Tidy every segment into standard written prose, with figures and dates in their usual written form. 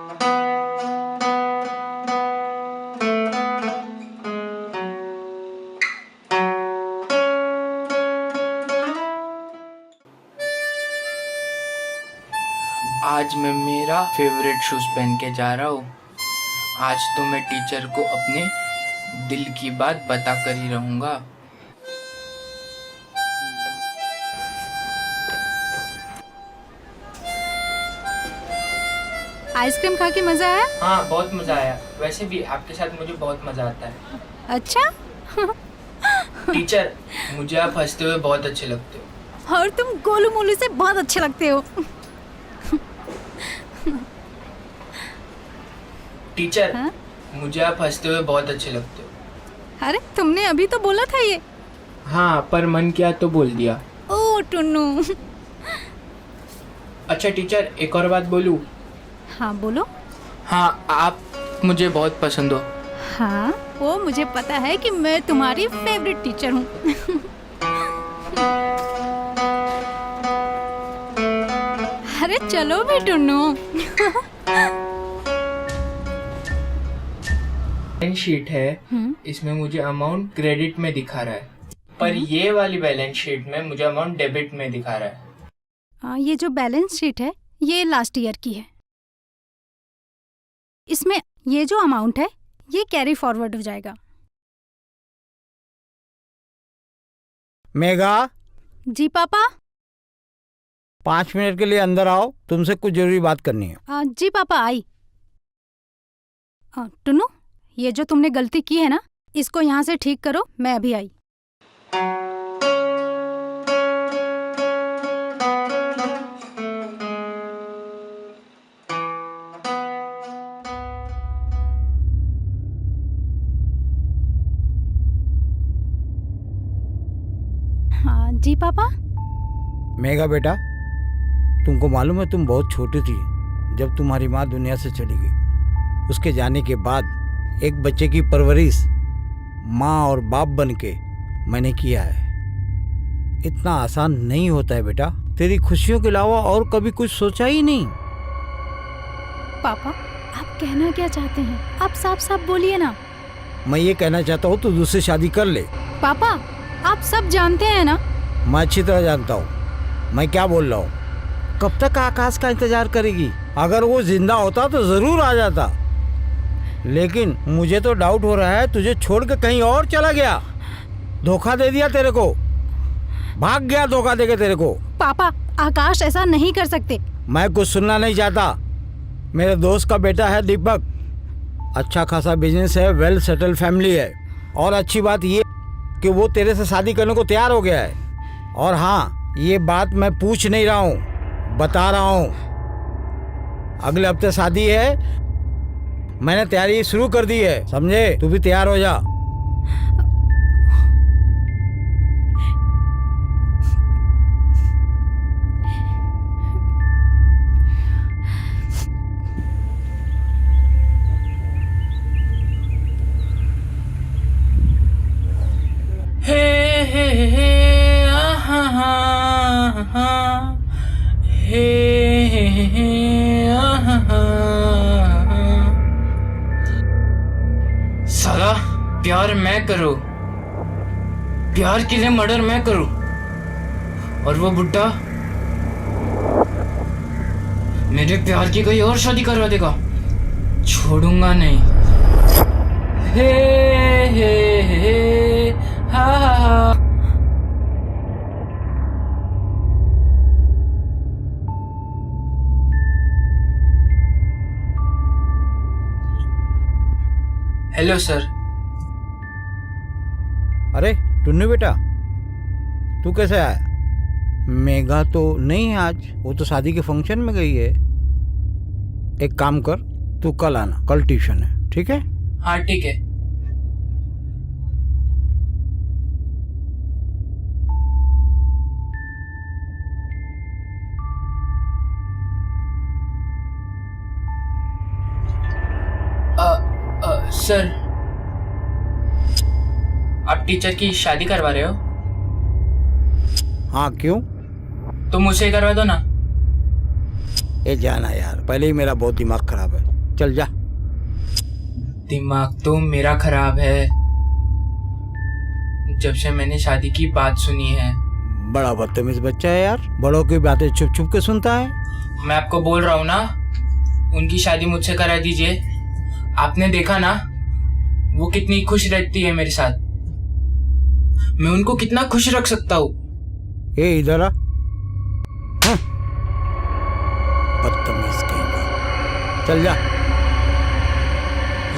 आज मैं मेरा फेवरेट शूज पहन के जा रहा हूँ। आज तो मैं टीचर को अपने दिल की बात बता कर ही रहूँगा। आइसक्रीम खा के मजा आया? हाँ, बहुत मज़ा आया। वैसे भी आपके साथ मुझे बहुत मज़ा आता है। अच्छा। टीचर, मुझे आप हंसते हुए बहुत अच्छे लगते हो। और तुम गोलू मोलू से बहुत अच्छे लगते हो। टीचर, हाँ? मुझे आप हंसते हुए बहुत अच्छे लगते हो। अरे तुमने अभी तो बोला था ये। हाँ, पर मन किया तो बोल दिया। ओ टुन्नू। अच्छा टीचर, एक और बात बोलूँ? हाँ बोलो। हाँ, आप मुझे बहुत पसंद हो। हाँ, वो मुझे पता है कि मैं तुम्हारी फेवरेट टीचर हूँ। अरे चलो भी टुन्नू। बैलेंस शीट है, इसमें मुझे अमाउंट क्रेडिट में दिखा रहा है, पर ये वाली बैलेंस शीट में मुझे अमाउंट डेबिट में दिखा रहा है। ये जो बैलेंस शीट है ये लास्ट ईयर की है। इसमें ये जो अमाउंट है ये कैरी फॉरवर्ड हो जाएगा। मेघा, जी पापा। 5 मिनट के लिए अंदर आओ, तुमसे कुछ जरूरी बात करनी है। जी पापा आई। टुन्नू, ये जो तुमने गलती की है ना, इसको यहाँ से ठीक करो, मैं अभी आई। हाँ जी पापा। मेघा बेटा, तुमको मालूम है तुम बहुत छोटी थी जब तुम्हारी माँ दुनिया से चली गई। उसके जाने के बाद एक बच्चे की परवरिश माँ और बाप बन के मैंने किया है। इतना आसान नहीं होता है बेटा। तेरी खुशियों के अलावा और कभी कुछ सोचा ही नहीं। पापा, आप कहना क्या चाहते हैं? आप साफ साफ बोलिए ना। मैं ये कहना चाहता हूँ तू दूसरी शादी कर ले। पापा, आप सब जानते हैं ना। मैं अच्छी तरह जानता हूँ मैं क्या बोल रहा हूँ। कब तक आकाश का इंतजार करेगी? अगर वो जिंदा होता तो जरूर आ जाता, लेकिन मुझे तो डाउट हो रहा है तुझे छोड़ के कहीं और चला गया। धोखा दे दिया तेरे को, भाग गया धोखा देके तेरे को। पापा, आकाश ऐसा नहीं कर सकते। मैं कुछ सुनना नहीं चाहता। मेरे दोस्त का बेटा है दीपक, अच्छा खासा बिजनेस है, वेल सेटल फैमिली है, और अच्छी बात ये कि वो तेरे से शादी करने को तैयार हो गया है। और हाँ, ये बात मैं पूछ नहीं रहा हूँ, बता रहा हूँ। अगले हफ्ते शादी है, मैंने तैयारी शुरू कर दी है, समझे? तू भी तैयार हो जा। साला, प्यार मैं करूं, प्यार के लिए मर्डर मैं करूं, और वो बुड्ढा मेरे प्यार की कोई और शादी करवा देगा। छोड़ूंगा नहीं। हे हे हा हा हा। Hello sir. अरे टुन्नू बेटा, तू कैसे आया? मेघा तो नहीं है आज, वो तो शादी के फंक्शन में गई है। एक काम कर, तू कल आना, कल ट्यूशन है, ठीक है? हाँ ठीक है। सर, आप टीचर की शादी करवा रहे हो? हाँ, क्यों? तो मुझसे करवा दो ना। ए जाना यार, पहले ही मेरा बहुत दिमाग खराब है। चल जा। दिमाग तो मेरा खराब है। जब से मैंने शादी की बात सुनी है। बड़ा बदतमीज बच्चा है यार, बड़ों की बातें छुप छुप के सुनता है। मैं आपको बोल रहा हूँ ना, उनकी शादी मुझसे करा दीजिए। आपने देखा ना वो कितनी खुश रहती है मेरे साथ। मैं उनको कितना खुश रख सकता हूँ। ये इधर आ। हाँ। बदतमीज कहेगा। चल जा।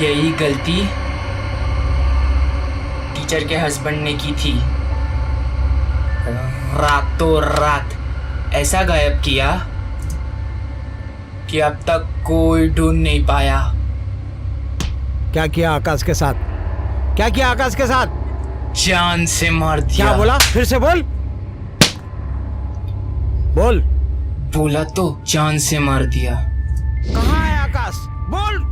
यही गलती टीचर के हस्बैंड ने की थी। रातों रात ऐसा गायब किया कि अब तक कोई ढूंढ नहीं पाया। क्या किया आकाश के साथ? क्या किया आकाश के साथ? जान से मार दिया। क्या बोला? फिर से बोल। बोल। बोला तो जान से मार दिया। कहाँ है आकाश? बोल।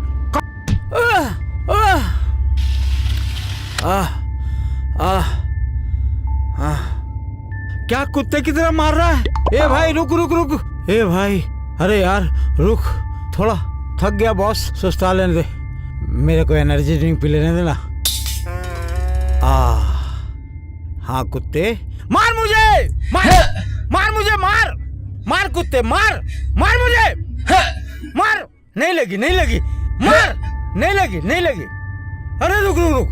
क्या कुत्ते की तरह मार रहा है? ए भाई रुक रुक रुक। ए भाई, अरे यार रुक, थोड़ा थक गया बॉस, सुस्ता लेने दे। मेरे को एनर्जी ड्रिंक पी लेने देना। हाँ कुत्ते, मार मुझे, मार मार मुझे, मार मार कुत्ते, मार मार मुझे, मार। नहीं लगी, नहीं लगी, मार। नहीं लगी, नहीं लगी। अरे रुक रुक रुक।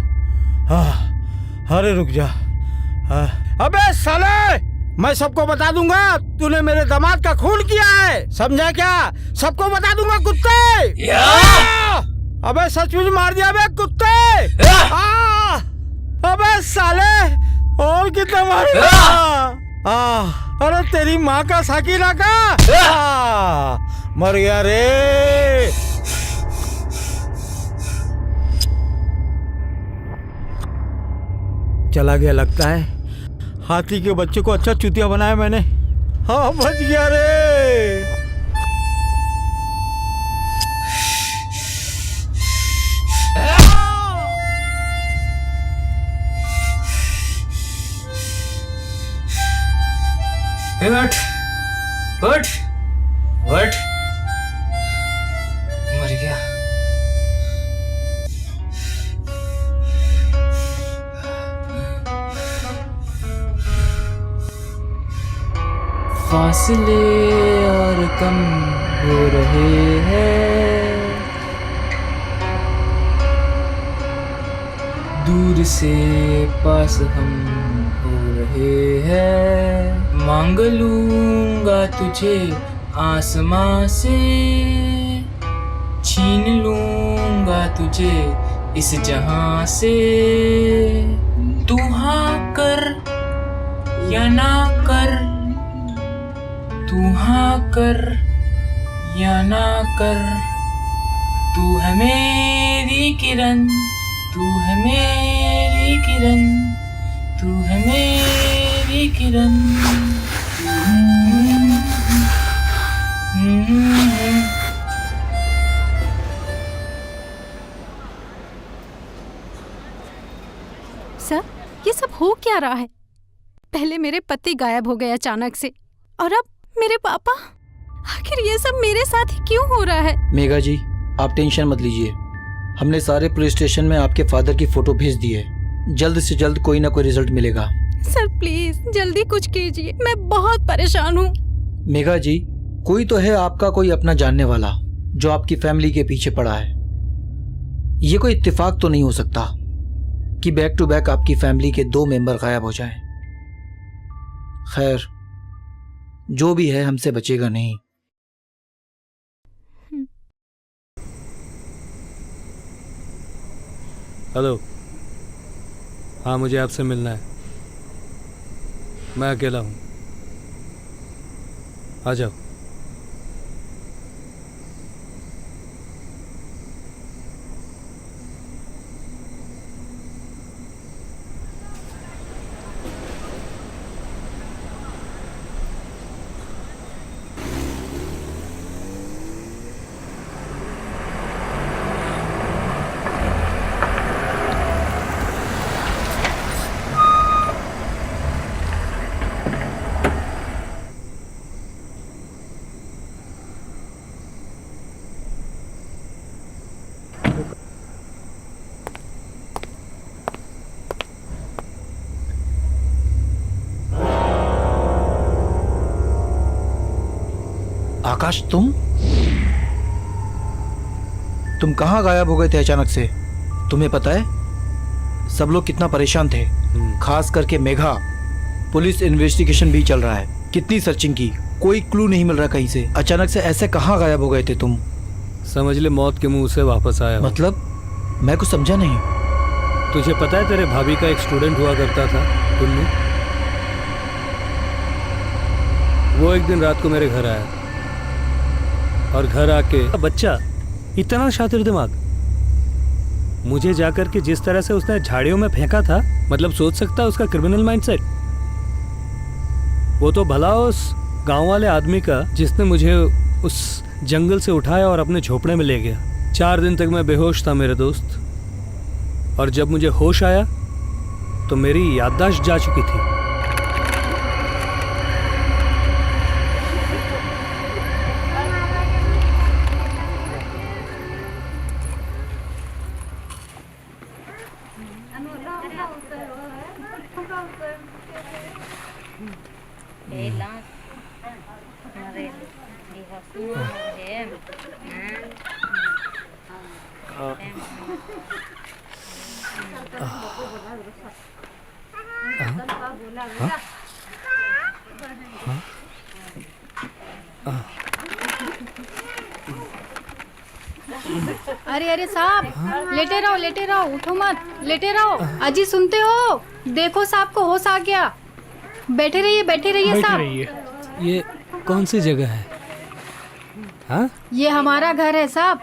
अरे रुक जा। अबे साले, मैं सबको बता दूंगा तूने मेरे दामाद का खून किया है, समझा क्या? सबको बता दूंगा कुत्ते। अबे सचमुच मार दिया बे कुत्ते। अबे साले, और कितना मारेगा? अरे तेरी माँ का साकिरा का मर गया रे। चला गया लगता है। हाथी के बच्चे को अच्छा चूतिया बनाया मैंने। हाँ बच गया रे। उठ उठ उठ। मर गया। फासले और कम हो रहे हैं, दूर से पास हम हो रहे हैं। मांग लूंगा तुझे आसमां से, छीन लूंगा तुझे इस जहां से। तू हाँ कर या ना कर, तू हाँ कर या ना कर। तू है मेरी किरण, तू है मेरी किरण, तू है मेरी किरण। सर, ये सब हो क्या रहा है? पहले मेरे पति गायब हो गए अचानक से, और अब मेरे पापा। आखिर ये सब मेरे साथ ही क्यों हो रहा है? मेघा जी, आप टेंशन मत लीजिए। हमने सारे पुलिस स्टेशन में आपके फादर की फोटो भेज दी है। जल्द से जल्द कोई ना कोई रिजल्ट मिलेगा। सर प्लीज जल्दी कुछ कीजिए, मैं बहुत परेशान हूँ। मेघा जी, कोई तो है आपका कोई अपना जानने वाला जो आपकी फैमिली के पीछे पड़ा है। ये कोई इत्तेफाक तो नहीं हो सकता कि बैक टू बैक आपकी फैमिली के 2 मेंबर गायब हो जाएं। खैर, जो भी है हमसे बचेगा नहीं। हेलो, हाँ मुझे आपसे मिलना है। मैं अकेला हूँ, आ जाओ। आकाश, तुम कहाँ गायब हो गए थे अचानक से? तुम्हें पता है सब लोग कितना परेशान थे, खास करके मेघा। पुलिस इन्वेस्टिगेशन भी चल रहा है, कितनी सर्चिंग की, कोई क्लू नहीं मिल रहा कहीं से। अचानक से ऐसे कहाँ गायब हो गए थे तुम? समझ ले मौत के मुंह से वापस आया हूं। मतलब मैं कुछ समझा नहीं। तुझे पता है तेरे भाभी का एक स्टूडेंट हुआ करता था, टुन्नू। वो एक दिन रात को मेरे घर आया और घर आके बच्चा इतना शातिर दिमाग, मुझे जाकर के जिस तरह से उसने झाड़ियों में फेंका था, मतलब सोच सकता है उसका क्रिमिनल माइंडसेट। वो तो भला उस गांव वाले आदमी का जिसने मुझे उस जंगल से उठाया और अपने झोपड़े में ले गया। 4 दिन तक मैं बेहोश था मेरे दोस्त, और जब मुझे होश आया तो मेरी याददाश्त जा चुकी थी। अरे अरे साहब, लेटे रहो, उठो मत, लेटे रहो। अजी सुनते हो? देखो साहब को होश आ गया। बैठे रहिए साहब। ये कौन सी जगह है? हाँ? ये हमारा घर है साहब।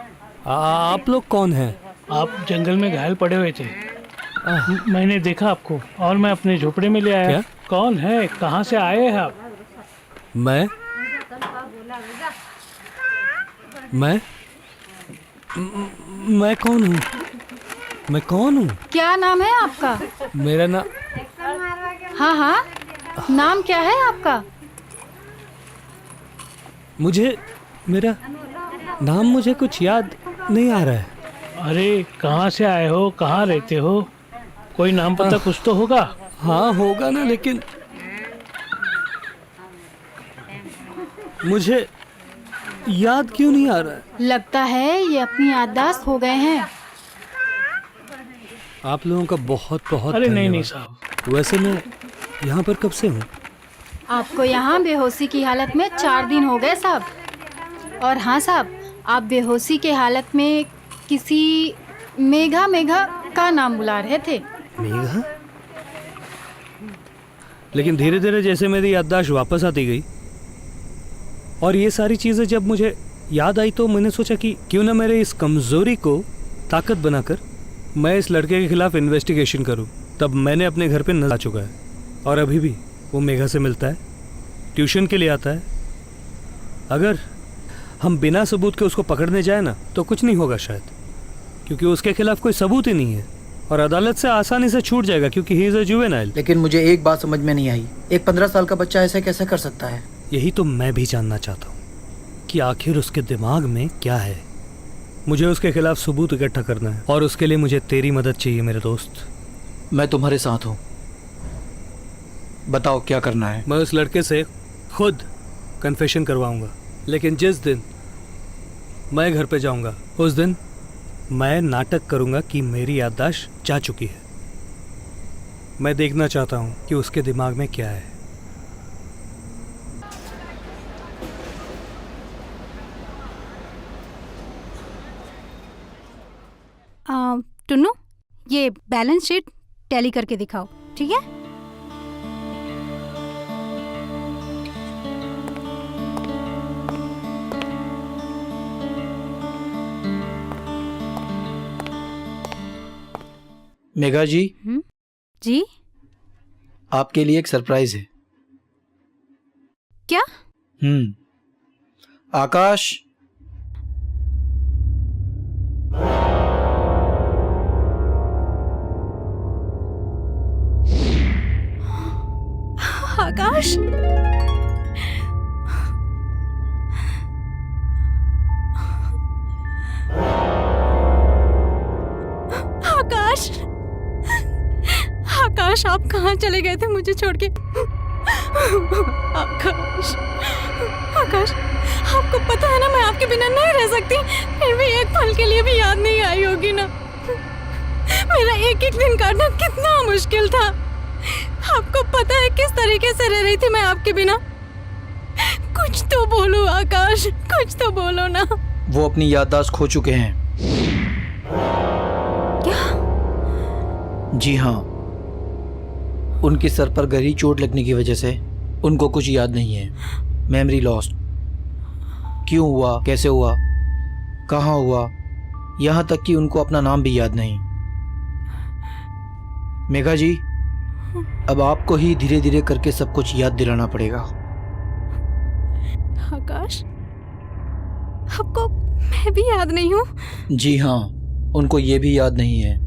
आप लोग कौन हैं? आप जंगल में घायल पड़े हुए थे। मैंने देखा आपको और मैं अपने झोपड़े में ले आया। क्या? कौन है, कहाँ से आए हैं आप? मैं कौन हूँ? मैं कौन हूँ? क्या नाम है आपका? मेरा नाम, हाँ, नाम क्या है आपका? मेरा नाम मुझे कुछ याद नहीं आ रहा है। अरे कहाँ से आए हो, कहाँ रहते हो? कोई नाम पता कुछ तो होगा। हाँ होगा ना, लेकिन मुझे याद क्यों नहीं आ रहा है? लगता है ये अपनी याददाश्त हो गए हैं। आप लोगों का बहुत बहुत अरे नहीं धन्यवाद। साहब। वैसे मैं यहाँ पर कब से हूँ? आपको यहाँ बेहोशी की हालत में 4 दिन हो गए साहब। और हाँ साहब, आप बेहोशी के हालत में किसी मेघा का नाम बुला रहे थे। मेघा? लेकिन धीरे धीरे जैसे मेरी याददाश्त वापस आती गई और ये सारी चीज़ें जब मुझे याद आई, तो मैंने सोचा कि क्यों ना मेरे इस कमज़ोरी को ताकत बनाकर मैं इस लड़के के खिलाफ इन्वेस्टिगेशन करूं। तब मैंने अपने घर पे नजर आ चुका है और अभी भी वो मेघा से मिलता है, ट्यूशन के लिए आता है। अगर हम बिना सबूत के उसको पकड़ने जाए ना, तो कुछ नहीं होगा शायद, क्योंकि उसके खिलाफ कोई सबूत ही नहीं है और अदालत से आसानी से छूट जाएगा क्योंकि ही इज़ अ जुवेनाइल। लेकिन मुझे एक बात समझ में नहीं आई, एक 15 साल का बच्चा ऐसा कैसे कर सकता है? यही तो मैं भी जानना चाहता हूँ कि आखिर उसके दिमाग में क्या है। मुझे उसके खिलाफ सबूत इकट्ठा करना है और उसके लिए मुझे तेरी मदद चाहिए मेरे दोस्त। मैं तुम्हारे साथ हूँ, बताओ क्या करना है। मैं उस लड़के से खुद कन्फेशन करवाऊंगा, लेकिन जिस दिन मैं घर पे जाऊंगा उस दिन मैं नाटक करूंगा कि मेरी याददाश्त जा चुकी है। मैं देखना चाहता हूँ कि उसके दिमाग में क्या है। टुन्नू, ये बैलेंस शीट टैली करके दिखाओ, ठीक है? मेघा जी, जी? आपके लिए एक सरप्राइज है। क्या? आकाश, आकाश, आकाश, आकाश, आप कहाँ चले गए थे मुझे छोड़ के? आकाश, आकाश, आपको पता है ना मैं आपके बिना नहीं रह सकती, फिर भी एक पल के लिए भी याद नहीं आई होगी ना। मेरा एक एक दिन काटना कितना मुश्किल था। आपको पता है किस तरीके से रह रही थी मैं आपके बिना। कुछ तो बोलो आकाश, कुछ तो बोलो ना। वो अपनी याददाश्त खो चुके हैं। क्या? जी हाँ, उनके सर पर गहरी चोट लगने की वजह से उनको कुछ याद नहीं है। Memory lost. क्यों हुआ, कैसे हुआ, कहाँ हुआ, यहाँ तक कि उनको अपना नाम भी याद नहीं। मेघा जी, अब आपको ही धीरे धीरे करके सब कुछ याद दिलाना पड़ेगा। आकाश, आपको मैं भी याद नहीं हूँ? जी हाँ, उनको ये भी याद नहीं है।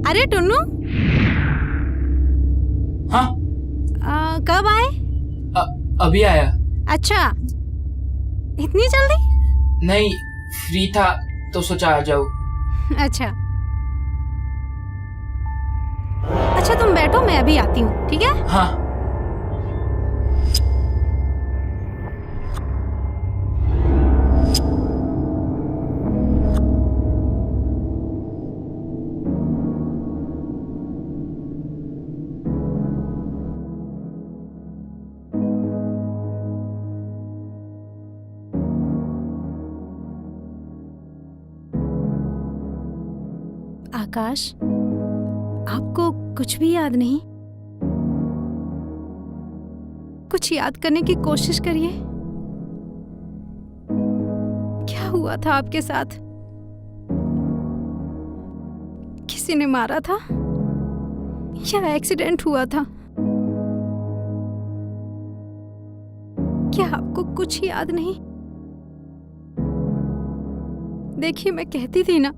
अरे टुन्नू, हाँ कब आए? अभी आया। अच्छा, इतनी जल्दी? नहीं, फ्री था तो सोचा आ जाओ। अच्छा अच्छा, तुम बैठो, मैं अभी आती हूँ, ठीक है? हाँ। आकाश, आपको कुछ भी याद नहीं? कुछ याद करने की कोशिश करिए। क्या हुआ था आपके साथ? किसी ने मारा था या एक्सीडेंट हुआ था? क्या आपको कुछ याद नहीं? देखिए, मैं कहती थी ना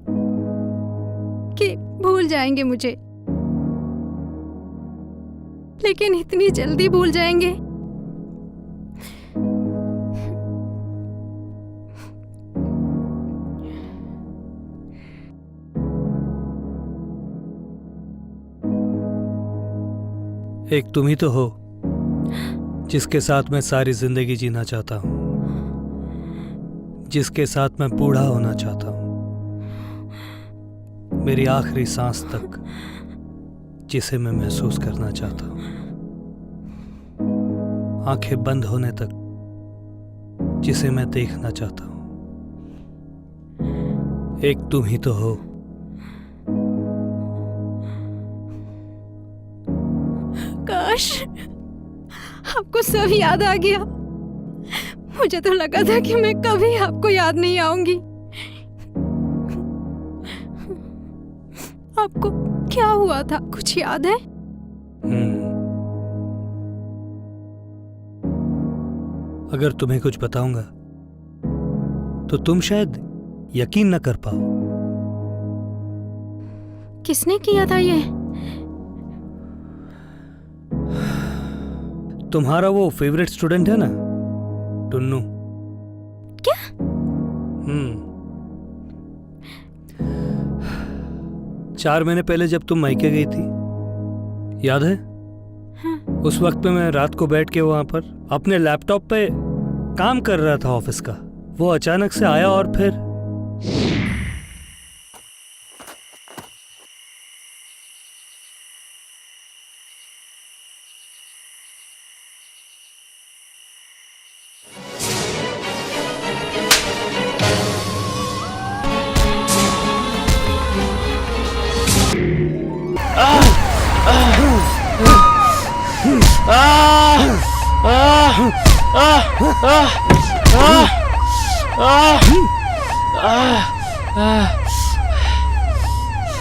कि भूल जाएंगे मुझे, लेकिन इतनी जल्दी भूल जाएंगे? एक तुम ही तो हो जिसके साथ मैं सारी जिंदगी जीना चाहता हूं, जिसके साथ मैं बूढ़ा होना चाहता हूं, मेरी आखिरी सांस तक, जिसे मैं महसूस करना चाहता हूं, आंखें बंद होने तक, जिसे मैं देखना चाहता हूं। एक तुम ही तो हो। काश आपको सब याद आ गया। मुझे तो लगा था कि मैं कभी आपको याद नहीं आऊंगी। आपको क्या हुआ था, कुछ याद है? अगर तुम्हें कुछ बताऊंगा तो तुम शायद यकीन न कर पाओ। किसने किया था ये? तुम्हारा वो फेवरेट स्टूडेंट है ना, टुन्नू। क्या? 4 महीने पहले जब तुम मायके गई थी, याद है? हाँ। उस वक्त पे मैं रात को बैठ के वहां पर अपने लैपटॉप पे काम कर रहा था ऑफिस का। वो अचानक से आया और फिर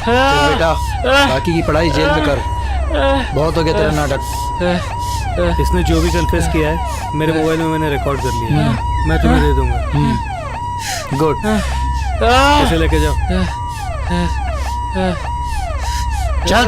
चल बेटा, बाकी की पढ़ाई जेल में कर। बहुत हो गया तेरा नाटक। इसने जो भी कन्फेस किया है मेरे मोबाइल में मैंने रिकॉर्ड कर लिया है। मैं तुम्हें दे दूंगा। गुड। इसे लेके जाओ। चल।